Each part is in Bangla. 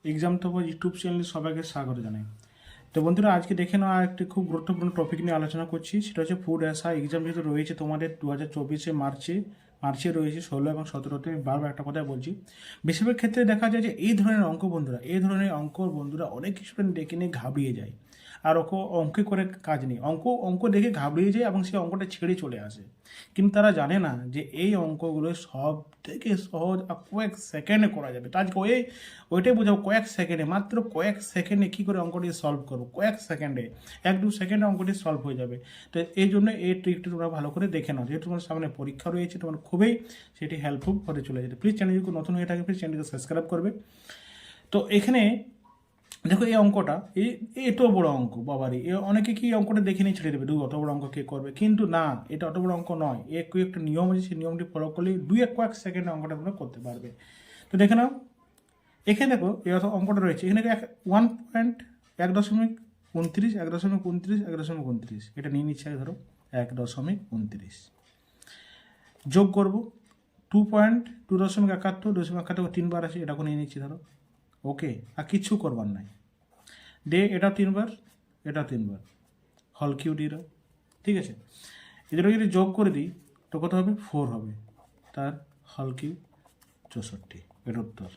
এক্সাম তো ইউটিউব চ্যানেলে সবাইকে স্বাগত জানাই। তো বন্ধুরা, আজকে দেখে নাও একটি খুব গুরুত্বপূর্ণ টপিক নিয়ে আলোচনা করছি। সেটা হচ্ছে ফুড এসআই এক্সাম যেহেতু রয়েছে তোমাদের 2024 মার্চে রয়েছে 16 এবং 17তে। বারবার একটা কথা বলছি, বেশিরভাগ ক্ষেত্রে দেখা যায় যে এই ধরনের অঙ্ক বন্ধুরা, অনেক স্টুডেন্ট দেখে নিয়ে ঘাবড়িয়ে যায়। আর অঙ্কে করে কাজ নেই, অঙ্ক দেখে ঘাবড়িয়ে যায় এবং সেই অঙ্কটা ছেড়ে চলে আসে। কিন্তু তারা জানে না যে এই অঙ্কগুলো সব থেকে সহজ আর কয়েক সেকেন্ডে করা যাবে। তো আজকে ওইটাই বোঝাবো, মাত্র কয়েক সেকেন্ডে কী করে অঙ্কটি সলভ করবো। কয়েক সেকেন্ডে, 1-2 সেকেন্ডে অঙ্কটি সলভ হয়ে যাবে। তো এই জন্য এই ট্রিকটি তোমরা ভালো করে দেখে নাও, যেহেতু তোমার সামনে পরীক্ষা রয়েছে, তোমার খুবই সেটি হেল্পফুল হতে চলে যেতে। প্লিজ চ্যানেল যদি নতুন হয়ে থাকে, প্লিজ চ্যানেলকে সাবস্ক্রাইব করবে। তো এখানে দেখো, এই অঙ্কটা এত বড় অঙ্ক, বাবারই অনেকে কি অঙ্কটা দেখে নিয়ে ছেড়ে দেবে, অত বড় অঙ্ক কে করবে। কিন্তু না, এটা অত বড় অঙ্ক নয়। একটা নিয়ম আছে, সেই নিয়মটি ফলো করলেই কয়েক সেকেন্ডে অঙ্কটা তোমরা করতে পারবে। তো দেখে নাও, এখানে দেখো এই অঙ্কটা রয়েছে। এখানে 1.1.29 1.29 এটা নিয়ে নিচ্ছে। ধরো 1.29 যোগ করবো 2.2.71 3বার আছে, এটাকে নিয়ে নিচ্ছি ধরো। ওকে, আর কিচ্ছু করবার নাই। এটা 3বার, এটা 3বার, হল কিউ ডি। ঠিক আছে, এদের যদি যোগ করে দিই তো কত হবে? 4 হবে। তার হল কিউ 64, এর উত্তর।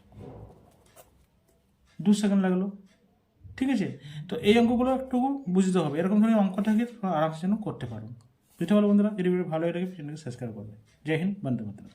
2 সেকেন্ড লাগলো। ঠিক আছে, তো এই অঙ্কগুলো একটু বুঝতে হবে। এরকম ধরনের অঙ্ক থাকে আরামসে যেন করতে পারো। বুঝতে পারো বন্ধুরা? যদি ভিডিও ভালো হয়ে থাকে চ্যানেলকে সাবস্ক্রাইব করবে। জয় হিন্দ, বন্দে মাতরম।